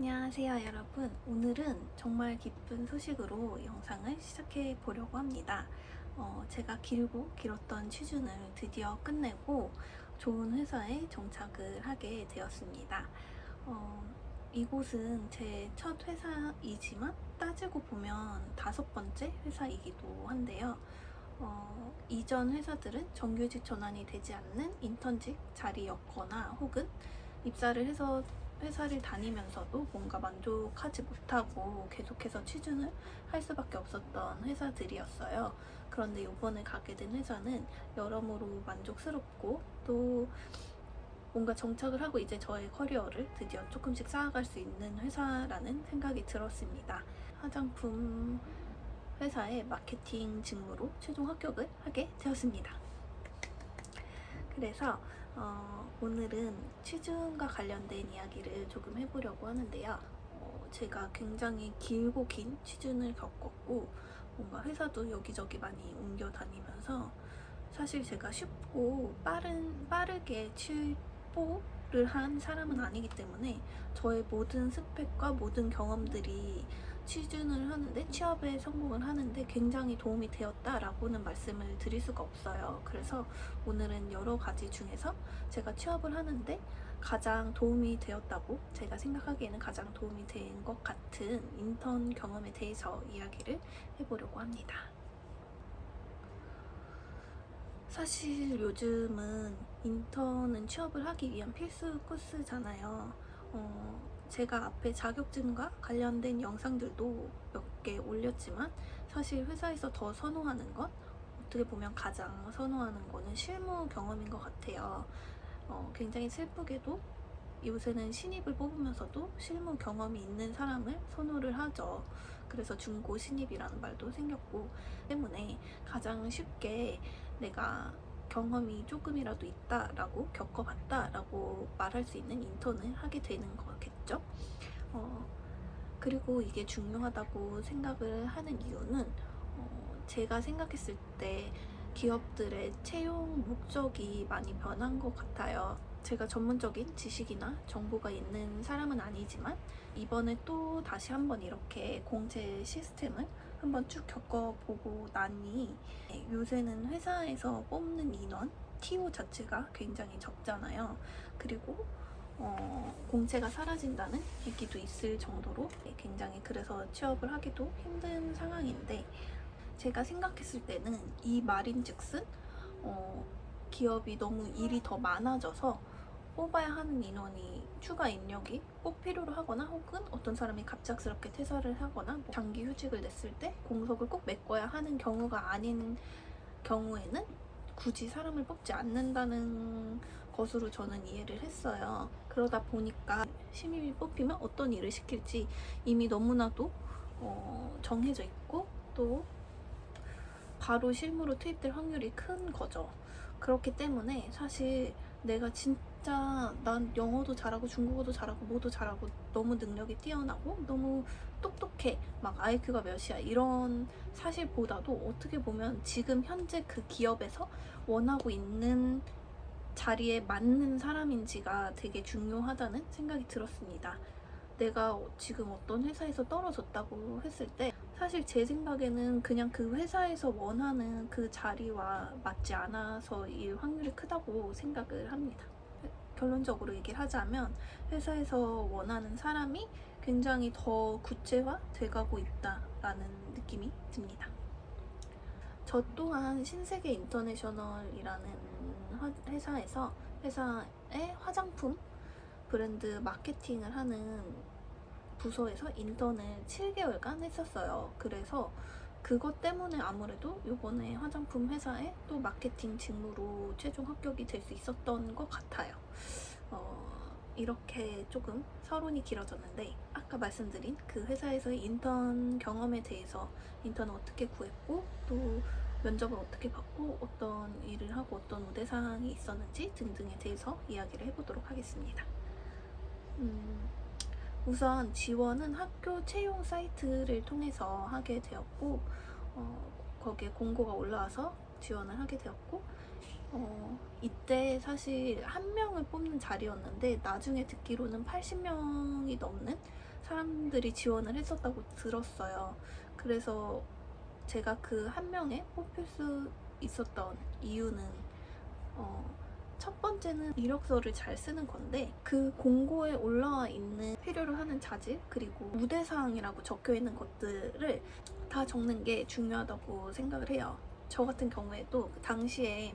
안녕하세요 여러분. 오늘은 정말 기쁜 소식으로 영상을 시작해 보려고 합니다. 제가 길었던 취준을 드디어 끝내고 좋은 회사에 정착을 하게 되었습니다. 어, 이곳은 제 첫 회사이지만 따지고 보면 5번째 회사이기도 한데요. 이전 회사들은 정규직 전환이 되지 않는 인턴직 자리였거나 혹은 입사를 해서 회사를 다니면서도 뭔가 만족하지 못하고 계속해서 취준을 할 수밖에 없었던 회사들이었어요. 그런데 이번에 가게 된 회사는 여러모로 만족스럽고 또 뭔가 정착을 하고 이제 저의 커리어를 드디어 조금씩 쌓아갈 수 있는 회사라는 생각이 들었습니다. 화장품 회사의 마케팅 직무로 최종 합격을 하게 되었습니다. 그래서 오늘은 취준과 관련된 이야기를 조금 해보려고 하는데요. 제가 굉장히 길고 긴 취준을 겪었고 뭔가 회사도 여기저기 많이 옮겨 다니면서 사실 제가 쉽고 빠르게 취뽀를 한 사람은 아니기 때문에 저의 모든 스펙과 모든 경험들이 취준을 하는데 취업에 성공을 하는데 굉장히 도움이 되었다라고는 말씀을 드릴 수가 없어요. 그래서 오늘은 여러 가지 중에서 제가 취업을 하는데 가장 도움이 되었다고 제가 생각하기에는 가장 도움이 된 것 같은 인턴 경험에 대해서 이야기를 해보려고 합니다. 사실 요즘은 인턴은 취업을 하기 위한 필수 코스잖아요. 제가 앞에 자격증과 관련된 영상들도 몇 개 올렸지만 사실 회사에서 더 선호하는 건 어떻게 보면 가장 선호하는 거는 실무 경험인 것 같아요. 굉장히 슬프게도 요새는 신입을 뽑으면서도 실무 경험이 있는 사람을 선호를 하죠. 그래서 중고 신입이라는 말도 생겼고 때문에 가장 쉽게 내가 경험이 조금이라도 있다라고 겪어봤다라고 말할 수 있는 인턴을 하게 되는 거겠죠. 그리고 이게 중요하다고 생각을 하는 이유는 제가 생각했을 때 기업들의 채용 목적이 많이 변한 것 같아요. 제가 전문적인 지식이나 정보가 있는 사람은 아니지만 이번에 또 다시 한번 이렇게 공채 시스템을 한번 쭉 겪어보고 나니 요새는 회사에서 뽑는 인원, TO 자체가 굉장히 적잖아요. 그리고 공채가 사라진다는 얘기도 있을 정도로 굉장히 그래서 취업을 하기도 힘든 상황인데 제가 생각했을 때는 이 말인즉슨 기업이 너무 일이 더 많아져서 뽑아야 하는 인원이 추가 인력이 꼭 필요로 하거나 혹은 어떤 사람이 갑작스럽게 퇴사를 하거나 장기 휴직을 냈을 때 공석을 꼭 메꿔야 하는 경우가 아닌 경우에는 굳이 사람을 뽑지 않는다는 것으로 저는 이해를 했어요. 그러다 보니까 신입이 뽑히면 어떤 일을 시킬지 이미 너무나도 정해져 있고 또 바로 실무로 투입될 확률이 큰 거죠. 그렇기 때문에 사실 내가 진짜 난 영어도 잘하고 중국어도 잘하고 뭐도 잘하고 너무 능력이 뛰어나고 너무 똑똑해 막 IQ가 몇이야 이런 사실보다도 어떻게 보면 지금 현재 그 기업에서 원하고 있는 자리에 맞는 사람인지가 되게 중요하다는 생각이 들었습니다. 내가 지금 어떤 회사에서 떨어졌다고 했을 때 사실 제 생각에는 그냥 그 회사에서 원하는 그 자리와 맞지 않아서일 확률이 크다고 생각을 합니다. 결론적으로 얘기를 하자면 회사에서 원하는 사람이 굉장히 더 구체화 돼가고 있다라는 느낌이 듭니다. 저 또한 신세계 인터내셔널이라는 회사에서 회사의 화장품 브랜드 마케팅을 하는 부서에서 인턴을 7개월간 했었어요. 그래서 그것 때문에 아무래도 이번에 화장품 회사에 또 마케팅 직무로 최종 합격이 될 수 있었던 것 같아요. 이렇게 조금 서론이 길어졌는데 아까 말씀드린 그 회사에서의 인턴 경험에 대해서 인턴을 어떻게 구했고 또 면접을 어떻게 받고 어떤 일을 하고 어떤 우대사항이 있었는지 등등에 대해서 이야기를 해보도록 하겠습니다. 우선 지원은 학교 채용 사이트를 통해서 하게 되었고 거기에 공고가 올라와서 지원을 하게 되었고 이때 사실 한 명을 뽑는 자리였는데 나중에 듣기로는 80명이 넘는 사람들이 지원을 했었다고 들었어요. 그래서 제가 그 한 명에 뽑힐 수 있었던 이유는 첫 번째는 이력서를 잘 쓰는 건데, 그 공고에 올라와 있는 필요로 하는 자질 그리고 우대사항이라고 적혀 있는 것들을 다 적는 게 중요하다고 생각을 해요. 저 같은 경우에도 그 당시에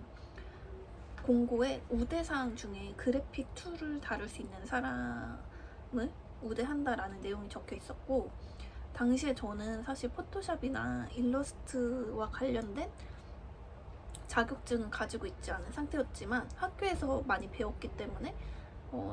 공고에 우대사항 중에 그래픽 툴을 다룰 수 있는 사람을 우대한다라는 내용이 적혀 있었고, 당시에 저는 사실 포토샵이나 일러스트와 관련된 자격증을 가지고 있지 않은 상태였지만 학교에서 많이 배웠기 때문에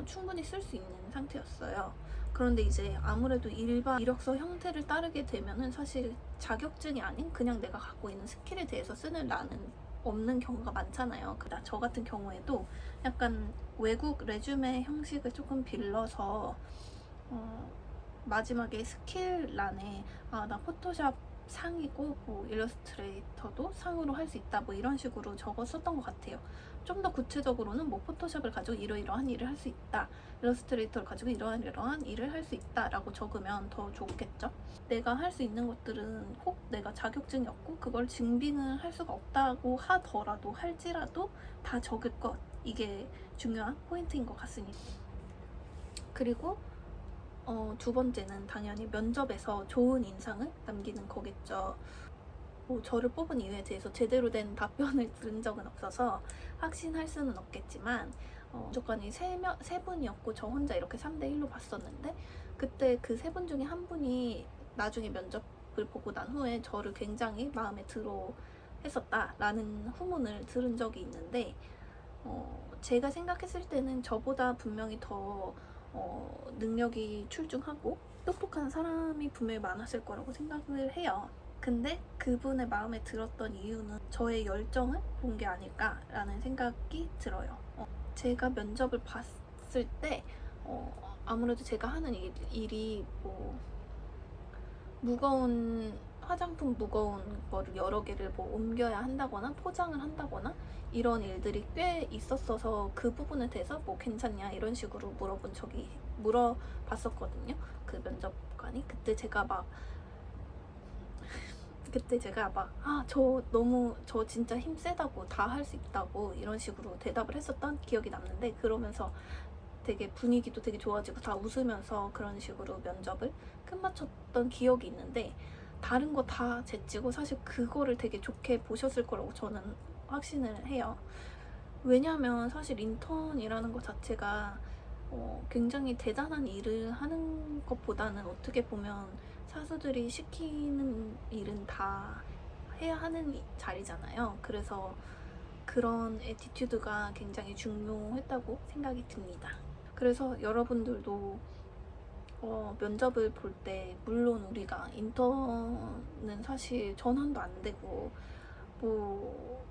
충분히 쓸 수 있는 상태였어요. 그런데 이제 아무래도 일반 이력서 형태를 따르게 되면은 사실 자격증이 아닌 그냥 내가 갖고 있는 스킬에 대해서 쓰는 라는 없는 경우가 많잖아요. 저 같은 경우에도 약간 외국 레주메 형식을 조금 빌려서 마지막에 스킬란에 나 포토샵 상이고 뭐 일러스트레이터도 상으로 할 수 있다 뭐 이런 식으로 적었었던 것 같아요. 좀 더 구체적으로는 뭐 포토샵을 가지고 이러이러한 일을 할 수 있다, 일러스트레이터를 가지고 이러한 일을 할 수 있다 라고 적으면 더 좋겠죠. 내가 할 수 있는 것들은 혹 내가 자격증이 없고 그걸 증빙을 할 수가 없다고 하더라도 할지라도 다 적을 것, 이게 중요한 포인트인 것 같습니다. 그리고 두 번째는 당연히 면접에서 좋은 인상을 남기는 거겠죠. 뭐 저를 뽑은 이유에 대해서 제대로 된 답변을 들은 적은 없어서 확신할 수는 없겠지만 조건이 세 분이었고 저 혼자 이렇게 3대1로 봤었는데, 그때 그 세 분 중에 한 분이 나중에 면접을 보고 난 후에 저를 굉장히 마음에 들어 했었다라는 후문을 들은 적이 있는데, 제가 생각했을 때는 저보다 분명히 더 능력이 출중하고 똑똑한 사람이 분명히 많았을 거라고 생각을 해요. 근데 그분의 마음에 들었던 이유는 저의 열정을 본 게 아닐까라는 생각이 들어요. 제가 면접을 봤을 때 아무래도 제가 하는 일이 뭐 무거운 화장품 무거운 거를 여러 개를 뭐 옮겨야 한다거나 포장을 한다거나 이런 일들이 꽤 있었어서 그 부분에 대해서 뭐 괜찮냐 이런 식으로 물어봤었거든요. 그 면접관이. 그때 제가 막 저 진짜 힘 세다고 다 할 수 있다고 이런 식으로 대답을 했었던 기억이 남는데, 그러면서 되게 분위기도 되게 좋아지고 다 웃으면서 그런 식으로 면접을 끝마쳤던 기억이 있는데, 다른 거 다 제치고 사실 그거를 되게 좋게 보셨을 거라고 저는 확신을 해요. 왜냐하면 사실 인턴이라는 것 자체가 굉장히 대단한 일을 하는 것보다는 어떻게 보면 사수들이 시키는 일은 다 해야 하는 자리잖아요. 그래서 그런 애티튜드가 굉장히 중요했다고 생각이 듭니다. 그래서 여러분들도 면접을 볼 때 물론 우리가 인턴은 사실 전환도 안 되고 뭐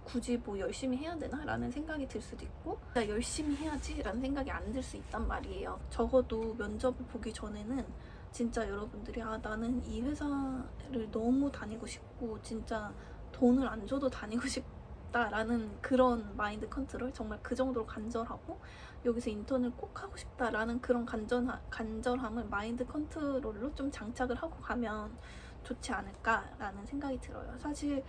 굳이 뭐 열심히 해야 되나? 라는 생각이 들 수도 있고, 나 열심히 해야지 라는 생각이 안 들 수 있단 말이에요. 적어도 면접을 보기 전에는 진짜 여러분들이 나는 이 회사를 너무 다니고 싶고 진짜 돈을 안 줘도 다니고 싶다라는 그런 마인드 컨트롤, 정말 그 정도로 간절하고 여기서 인턴을 꼭 하고 싶다라는 그런 간절함을 마인드 컨트롤로 좀 장착을 하고 가면 좋지 않을까라는 생각이 들어요. 사실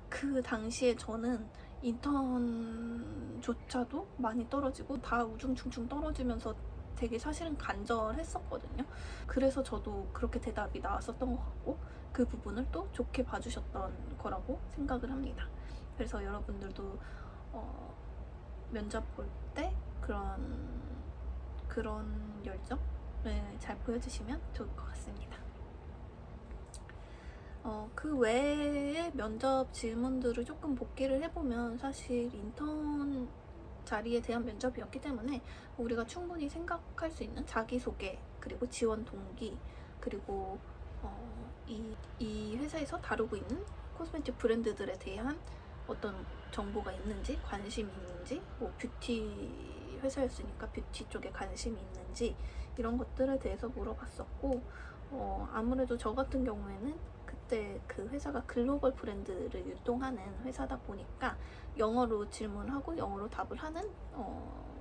그 당시에 저는 인턴조차도 많이 떨어지고 다 우중충충 떨어지면서 되게 사실은 간절했었거든요. 그래서 저도 그렇게 대답이 나왔었던 것 같고 그 부분을 또 좋게 봐주셨던 거라고 생각을 합니다. 그래서 여러분들도 면접 볼 때 그런 열정을 잘 보여주시면 좋을 것 같습니다. 그 외에 면접 질문들을 조금 복기를 해보면 사실 인턴 자리에 대한 면접이었기 때문에 우리가 충분히 생각할 수 있는 자기소개, 그리고 지원 동기, 그리고 이 회사에서 다루고 있는 코스메틱 브랜드들에 대한 어떤 정보가 있는지, 관심이 있는지, 뭐 뷰티 회사였으니까 뷰티 쪽에 관심이 있는지 이런 것들에 대해서 물어봤었고, 아무래도 저 같은 경우에는 그때 그 회사가 글로벌 브랜드를 유통하는 회사다 보니까 영어로 질문하고 영어로 답을 하는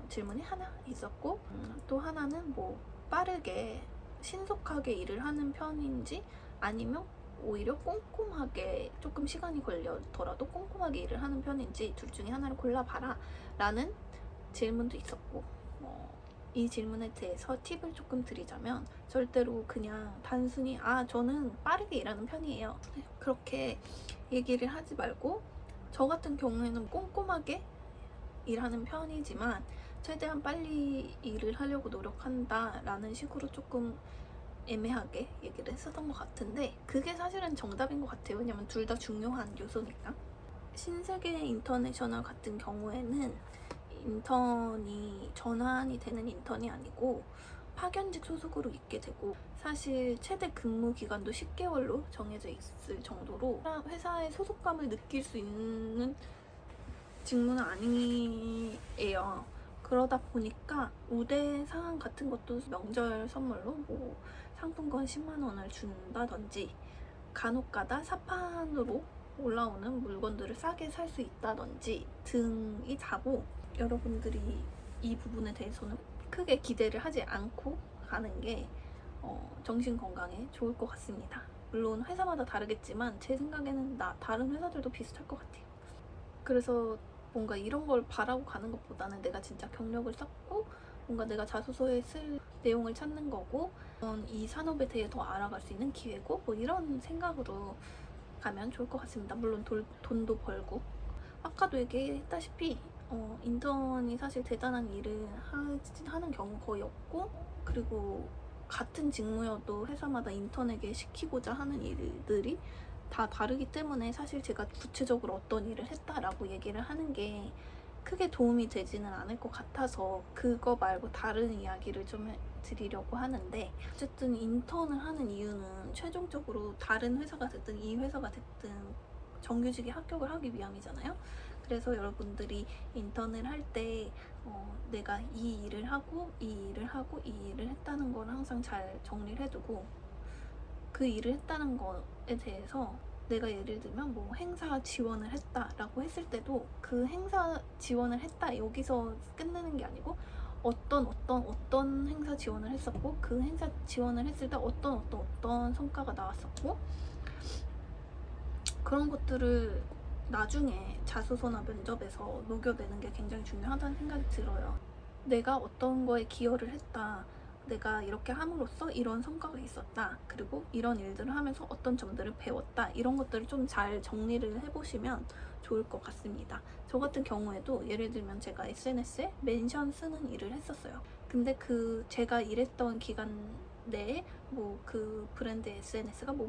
질문이 하나 있었고, 또 하나는 뭐 빠르게 신속하게 일을 하는 편인지 아니면 오히려 꼼꼼하게 조금 시간이 걸려더라도 꼼꼼하게 일을 하는 편인지 둘 중에 하나를 골라봐라 라는 질문도 있었고, 이 질문에 대해서 팁을 조금 드리자면 절대로 그냥 단순히 저는 빠르게 일하는 편이에요, 그렇게 얘기를 하지 말고, 저 같은 경우에는 꼼꼼하게 일하는 편이지만 최대한 빨리 일을 하려고 노력한다 라는 식으로 조금 애매하게 얘기를 했었던 것 같은데, 그게 사실은 정답인 것 같아요. 왜냐면 둘 다 중요한 요소니까. 신세계 인터내셔널 같은 경우에는 인턴이 전환이 되는 인턴이 아니고 파견직 소속으로 있게 되고, 사실 최대 근무 기간도 10개월로 정해져 있을 정도로 회사의 소속감을 느낄 수 있는 직무는 아니에요. 그러다 보니까 우대 사항 같은 것도 명절 선물로 뭐 상품권 10만 원을 준다든지, 간혹가다 사판으로 올라오는 물건들을 싸게 살 수 있다든지 등이 다고, 여러분들이 이 부분에 대해서는 크게 기대를 하지 않고 가는 게 정신 건강에 좋을 것 같습니다. 물론 회사마다 다르겠지만 제 생각에는 다른 회사들도 비슷할 것 같아요. 그래서 뭔가 이런 걸 바라고 가는 것보다는 내가 진짜 경력을 쌓고 뭔가 내가 자소서에 쓸 내용을 찾는 거고, 이 산업에 대해 더 알아갈 수 있는 기회고, 뭐 이런 생각으로 가면 좋을 것 같습니다. 물론 돈도 벌고, 아까도 얘기했다시피 인턴이 사실 대단한 일을 하는 경우 거의 없고, 그리고 같은 직무여도 회사마다 인턴에게 시키고자 하는 일들이 다 다르기 때문에 사실 제가 구체적으로 어떤 일을 했다라고 얘기를 하는 게 크게 도움이 되지는 않을 것 같아서 그거 말고 다른 이야기를 좀 드리려고 하는데, 어쨌든 인턴을 하는 이유는 최종적으로 다른 회사가 됐든 이 회사가 됐든 정규직에 합격을 하기 위함이잖아요. 그래서 여러분들이 인턴을 할 때 내가 이 일을 하고 이 일을 하고 이 일을 했다는 걸 항상 잘 정리를 해두고, 그 일을 했다는 거에 대해서 내가 예를 들면 뭐 행사 지원을 했다라고 했을 때도 그 행사 지원을 했다 여기서 끝내는 게 아니고 어떤 행사 지원을 했었고, 그 행사 지원을 했을 때 어떤 성과가 나왔었고, 그런 것들을 나중에 자소서나 면접에서 녹여내는 게 굉장히 중요하다는 생각이 들어요. 내가 어떤 거에 기여를 했다, 내가 이렇게 함으로써 이런 성과가 있었다, 그리고 이런 일들을 하면서 어떤 점들을 배웠다, 이런 것들을 좀 잘 정리를 해보시면 좋을 것 같습니다. 저 같은 경우에도 예를 들면 제가 SNS에 멘션 쓰는 일을 했었어요. 근데 제가 일했던 기간 내에 뭐 그 브랜드의 SNS가 뭐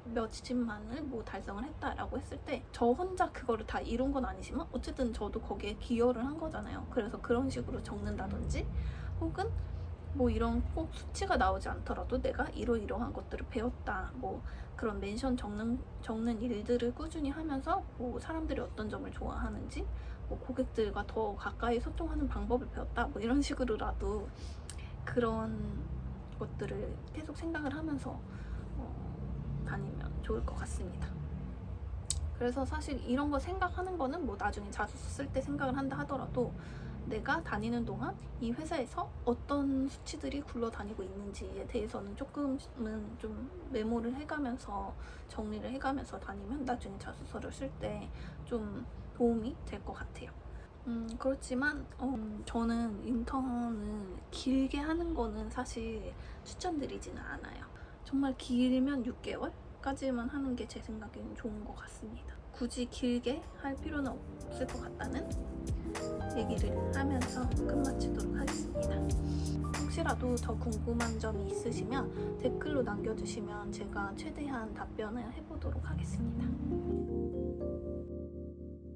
몇십만을 뭐 달성을 했다라고 했을 때 저 혼자 그거를 다 이룬 건 아니지만 어쨌든 저도 거기에 기여를 한 거잖아요. 그래서 그런 식으로 적는다든지, 혹은 뭐 이런 꼭 수치가 나오지 않더라도 내가 이러이러한 것들을 배웠다, 뭐 그런 멘션 적는 일들을 꾸준히 하면서 뭐 사람들이 어떤 점을 좋아하는지, 뭐 고객들과 더 가까이 소통하는 방법을 배웠다, 뭐 이런 식으로라도 그런 것들을 계속 생각을 하면서 다니면 좋을 것 같습니다. 그래서 사실 이런 거 생각하는 거는 뭐 나중에 자소서 쓸 때 생각을 한다 하더라도 내가 다니는 동안 이 회사에서 어떤 수치들이 굴러다니고 있는지에 대해서는 조금은 좀 메모를 해가면서 정리를 해가면서 다니면 나중에 자소서를 쓸 때 좀 도움이 될 것 같아요. 그렇지만 저는 인턴은 길게 하는 거는 사실 추천드리지는 않아요. 정말 길면 6개월까지만 하는 게 제 생각에는 좋은 것 같습니다. 굳이 길게 할 필요는 없을 것 같다는 얘기를 하면서 끝마치도록 하겠습니다. 혹시라도 더 궁금한 점이 있으시면 댓글로 남겨주시면 제가 최대한 답변을 해보도록 하겠습니다.